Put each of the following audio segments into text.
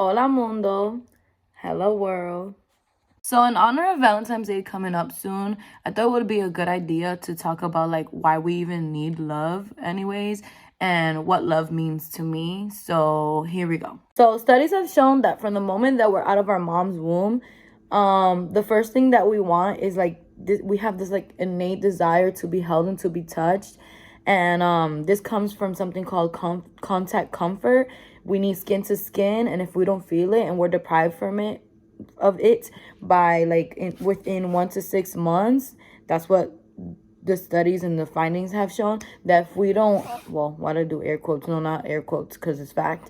Hola mundo. Hello world. So in honor of Valentine's Day coming up soon, I thought it would be a good idea to talk about like why we even need love anyways and what love means to me. So here we go. So studies have shown that from the moment that we're out of our mom's womb, the first thing that we want is like we have this like innate desire to be held and to be touched. And this comes from something called contact comfort. We need skin to skin, and if we don't feel it and we're deprived from it of it by like within 1 to 6 months, that's what the studies and the findings have shown, that if we don't, well, why do I do air quotes? No, not air quotes, because it's fact.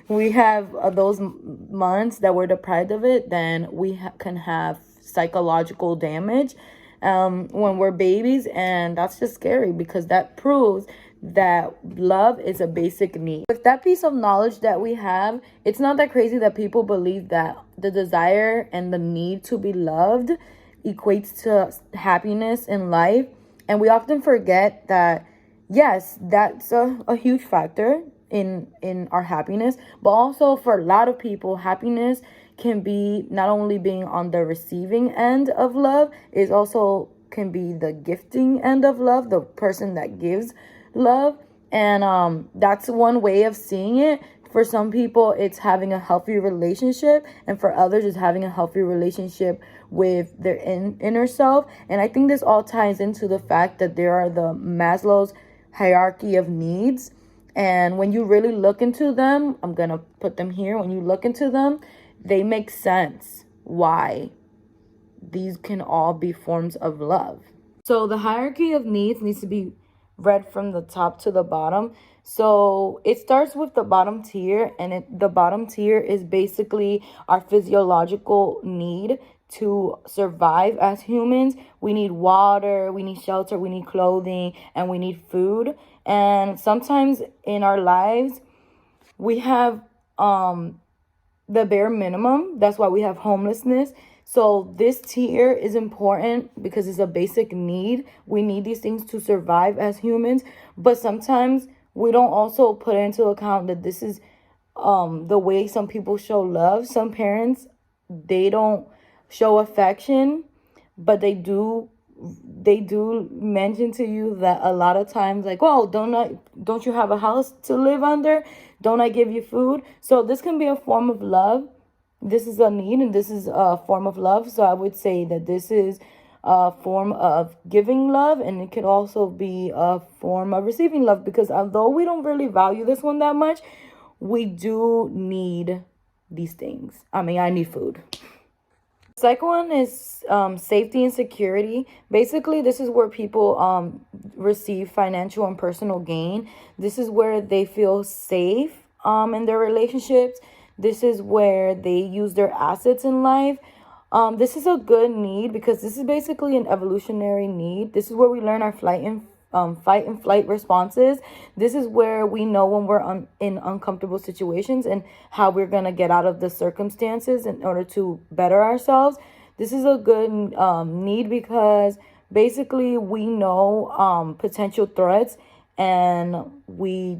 We have those months that we're deprived of it, then we can have psychological damage when we're babies, and that's just scary because that proves that love is a basic need. With that piece of knowledge that we have, it's not that crazy that people believe that the desire and the need to be loved equates to happiness in life. And we often forget that, yes, that's a huge factor in our happiness, but also for a lot of people, happiness can be not only being on the receiving end of love, is also can be the gifting end of love, the person that gives love. And that's one way of seeing it. For some people it's having a healthy relationship, and for others it's having a healthy relationship with their inner self. And I think this all ties into the fact that there are the Maslow's hierarchy of needs, and when you really look into them, I'm gonna put them here, when you look into them, they make sense why these can all be forms of love. So the hierarchy of needs needs to be read from the top to the bottom. So it starts with the bottom tier, and the bottom tier is basically our physiological need to survive as humans. We need water, we need shelter, we need clothing, and we need food. And sometimes in our lives, we have the bare minimum. That's why we have homelessness. So this tier is important because it's a basic need. We need these things to survive as humans. But sometimes we don't also put into account that this is the way some people show love. Some parents, they don't show affection, but they do mention to you that a lot of times, like, oh, don't you have a house to live under? Don't I give you food? So this can be a form of love. This is a need, and this is a form of love. So I would say that this is a form of giving love, and it could also be a form of receiving love, because although we don't really value this one that much, we do need these things. I mean, I need food. Second one is safety and security. Basically, this is where people receive financial and personal gain. This is where they feel safe in their relationships. This is where they use their assets in life. This is a good need because this is basically an evolutionary need. This is where we learn our fight and flight responses. This is where we know when we're in uncomfortable situations and how we're going to get out of the circumstances in order to better ourselves. This is a good need because basically we know potential threats, and we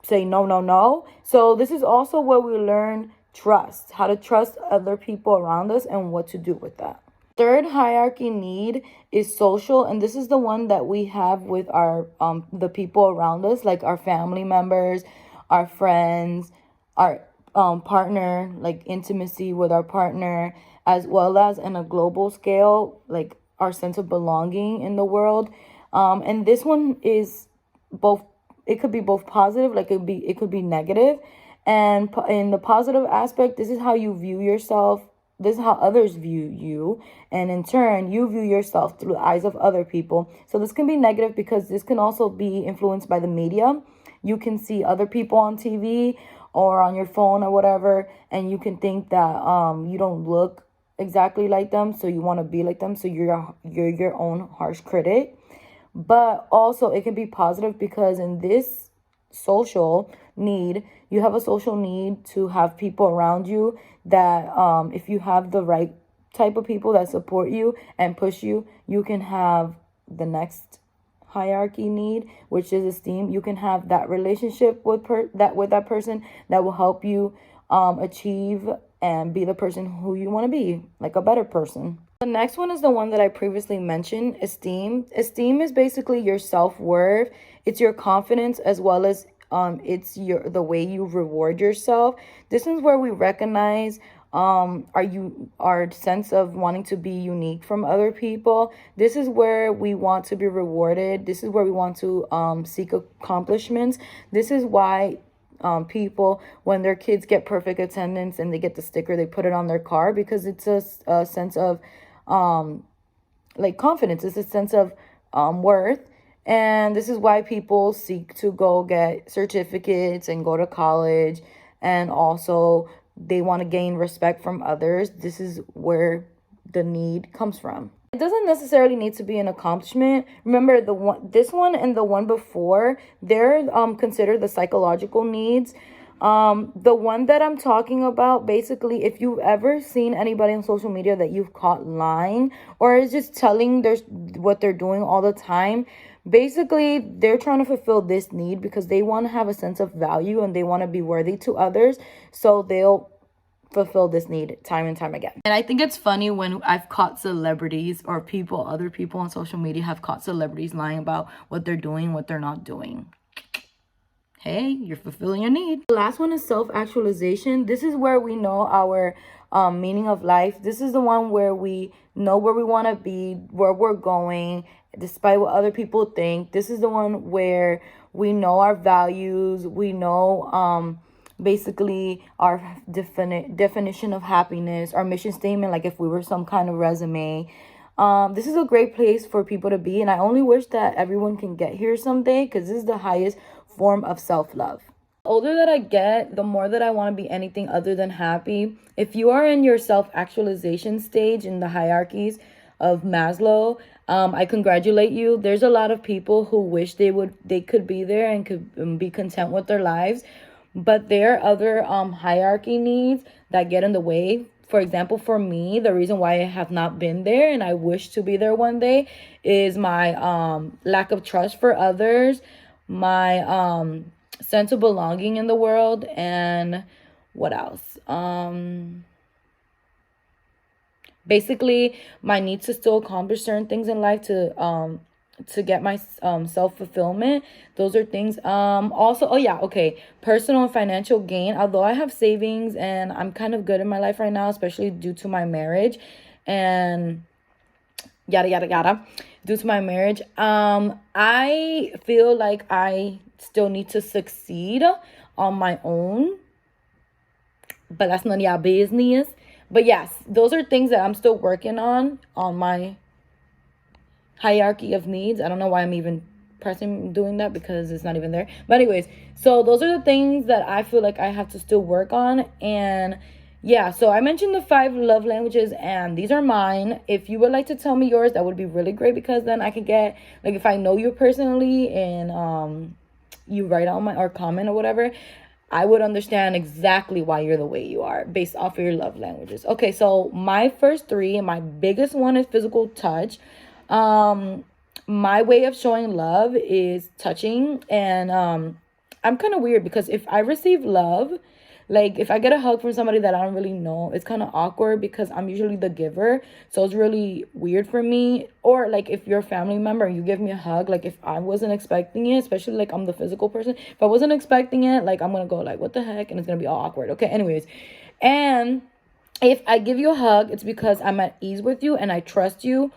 say no, no, no. So this is also where we learn trust, how to trust other people around us and what to do with that. Third hierarchy need is social, and this is the one that we have with our the people around us, like our family members, our friends, our partner, like intimacy with our partner, as well as in a global scale, like our sense of belonging in the world. And this one is both, it could be both positive, like it could be negative. And in the positive aspect, this is how you view yourself. This is how others view you. And in turn, you view yourself through the eyes of other people. So this can be negative because this can also be influenced by the media. You can see other people on TV or on your phone or whatever, and you can think that you don't look exactly like them, so you want to be like them. So you're your own harsh critic. But also it can be positive because in this social need, you have a social need to have people around you that if you have the right type of people that support you and push you, you can have the next hierarchy need, which is esteem, you can have that relationship with that person that will help you achieve and be the person who you want to be, like a better person. The next one is the one that I previously mentioned, esteem. Esteem is basically your self-worth. It's your confidence, as well as it's the way you reward yourself. This is where we recognize our sense of wanting to be unique from other people. This is where we want to be rewarded. This is where we want to seek accomplishments. This is why people, when their kids get perfect attendance and they get the sticker, they put it on their car, because it's a sense of like confidence. It's a sense of worth. And this is why people seek to go get certificates and go to college, and also they want to gain respect from others. This is where the need comes from. It doesn't necessarily need to be an accomplishment. Remember, this one and the one before, they're considered the psychological needs. The one that I'm talking about, basically, if you've ever seen anybody on social media that you've caught lying or is just telling what they're doing all the time, basically they're trying to fulfill this need because they want to have a sense of value and they want to be worthy to others. So they'll fulfill this need time and time again. And I think it's funny when I've caught celebrities or other people on social media have caught celebrities lying about what they're doing, what they're not doing. Hey, you're fulfilling your need. The last one is self-actualization. This is where we know our meaning of life. This is the one where we know where we want to be, where we're going, despite what other people think. This is the one where we know our values. We know basically our definition of happiness, our mission statement, like if we were some kind of resume. This is a great place for people to be, and I only wish that everyone can get here someday, because this is the highest form of self-love. The older that I get, the more that I want to be anything other than happy. If you are in your self-actualization stage in the hierarchies of Maslow, I congratulate you. There's a lot of people who wish they could be there and could be content with their lives, but there are other hierarchy needs that get in the way. For example, for me, the reason why I have not been there and I wish to be there one day is my lack of trust for others, my sense of belonging in the world, and what else? Basically, my need to still accomplish certain things in life to get my self-fulfillment. Those are things. Also, oh yeah, okay, personal and financial gain. Although I have savings and I'm kind of good in my life right now, especially due to my marriage and yada yada yada, due to my marriage, I feel like I still need to succeed on my own, but that's none of y'all business. But yes, those are things that I'm still working on my hierarchy of needs. I don't know why I'm even doing that, because it's not even there. But anyways, so those are the things that I feel like I have to still work on. And yeah, so I mentioned the 5 love languages, and these are mine. If you would like to tell me yours, that would be really great, because then I can get, like, if I know you personally and you write on my or comment or whatever, I would understand exactly why you're the way you are based off of your love languages. Okay, so my first 3, and my biggest one is physical touch. My way of showing love is touching, and I'm kind of weird, because if I receive love, like if I get a hug from somebody that I don't really know, it's kind of awkward because I'm usually the giver. So it's really weird for me. Or like if you're a family member and you give me a hug, like if I wasn't expecting it, especially like I'm the physical person, if I wasn't expecting it, like I'm going to go like, what the heck? And it's going to be all awkward. Okay, anyways. And if I give you a hug, it's because I'm at ease with you and I trust you.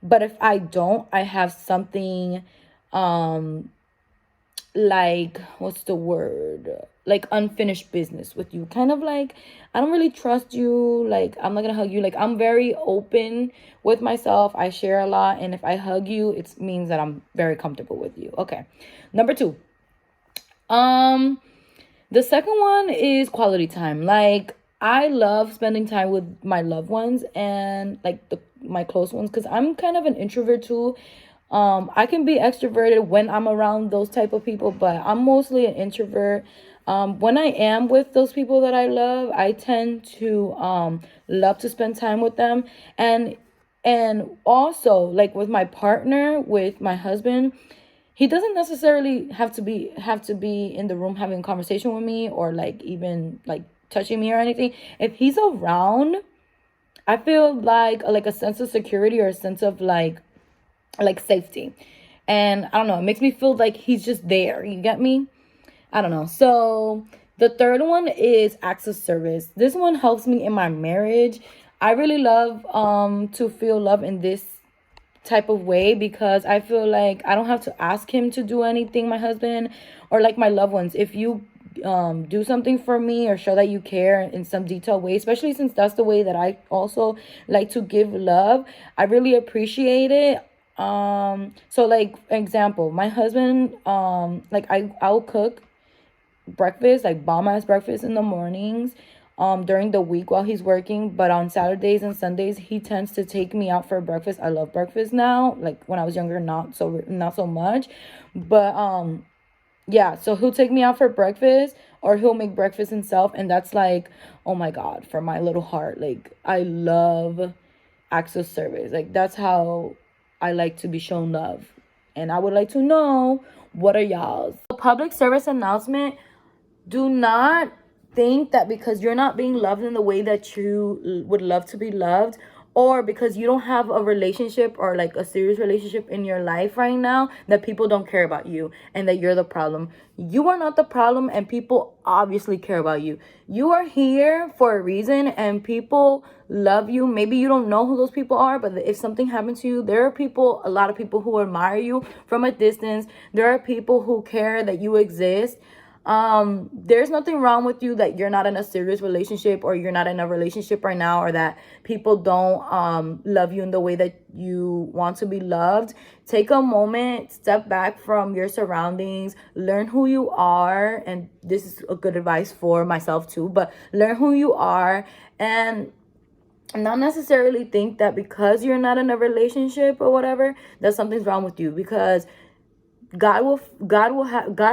But if I don't, I have something like, what's the word, like unfinished business with you, kind of like I don't really trust you, like I'm not gonna hug you. Like I'm very open with myself, I share a lot, and if I hug you, it means that I'm very comfortable with you. Okay, number 2, the second one is quality time. Like I love spending time with my loved ones and like my close ones, because I'm kind of an introvert too. I can be extroverted when I'm around those type of people, but I'm mostly an introvert. When I am with those people that I love, I tend to love to spend time with them. And And also, like with my partner, with my husband, he doesn't necessarily have to be in the room having a conversation with me, or like even like touching me or anything. If he's around, I feel like a sense of security, or a sense of like safety. And I don't know, it makes me feel like he's just there. You get me? I don't know. So the third one is acts of service. This one helps me in my marriage. I really love to feel love in this type of way, because I feel like I don't have to ask him to do anything, my husband, or like my loved ones. If you do something for me, or show that you care in some detailed way, especially since that's the way that I also like to give love, I really appreciate it. So like example, my husband, like I'll cook breakfast, like bomb ass breakfast in the mornings, during the week while he's working. But on Saturdays and Sundays, he tends to take me out for breakfast. I love breakfast now. Like when I was younger, not so much. But yeah, so he'll take me out for breakfast, or he'll make breakfast himself, and that's like, oh my god, for my little heart. Like I love acts of service. Like that's how I like to be shown love. And I would like to know, what are y'all's? A public service announcement: do not think that because you're not being loved in the way that you would love to be loved, or because you don't have a relationship, or like a serious relationship in your life right now, that people don't care about you and that you're the problem. You are not the problem, and people obviously care about you. You are here for a reason, and people love you. Maybe you don't know who those people are, but if something happened to you, there are people, a lot of people who admire you from a distance. There are people who care that you exist. There's nothing wrong with you that you're not in a serious relationship, or you're not in a relationship right now, or that people don't love you in the way that you want to be loved. Take a moment, step back from your surroundings, learn who you are. And this is a good advice for myself too, but learn who you are, and not necessarily think that because you're not in a relationship or whatever, that something's wrong with you. Because God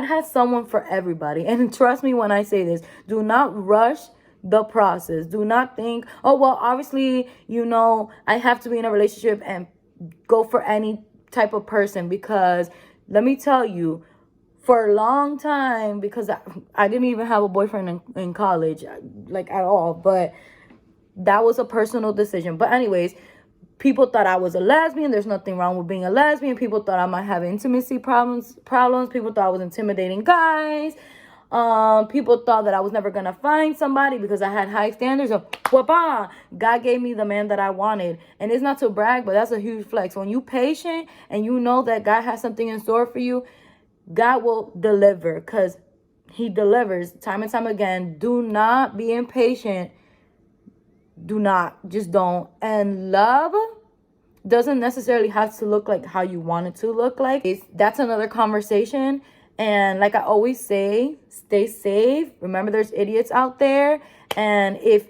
has someone for everybody. And trust me when I say this, do not rush the process. Do not think, oh well, obviously, I have to be in a relationship and go for any type of person. Because let me tell you, for a long time, because I didn't even have a boyfriend in college, like at all, but that was a personal decision. But anyways, people thought I was a lesbian. There's nothing wrong with being a lesbian. People thought I might have intimacy problems. People thought I was intimidating guys. People thought that I was never gonna find somebody because I had high standards. Of wapa, God gave me the man that I wanted. And it's not to brag, but that's a huge flex. When you patient and you know that God has something in store for you, God will deliver, because he delivers time and time again. Do not be impatient. Do not, just don't. And love doesn't necessarily have to look like how you want it to look like. That's another conversation. And like I always say, stay safe. Remember, there's idiots out there. And if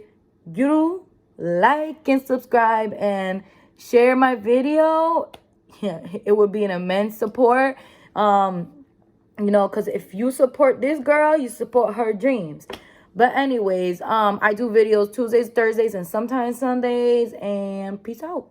you like and subscribe and share my video, yeah, it would be an immense support. Because if you support this girl, you support her dreams. But anyways, I do videos Tuesdays, Thursdays, and sometimes Sundays. And peace out.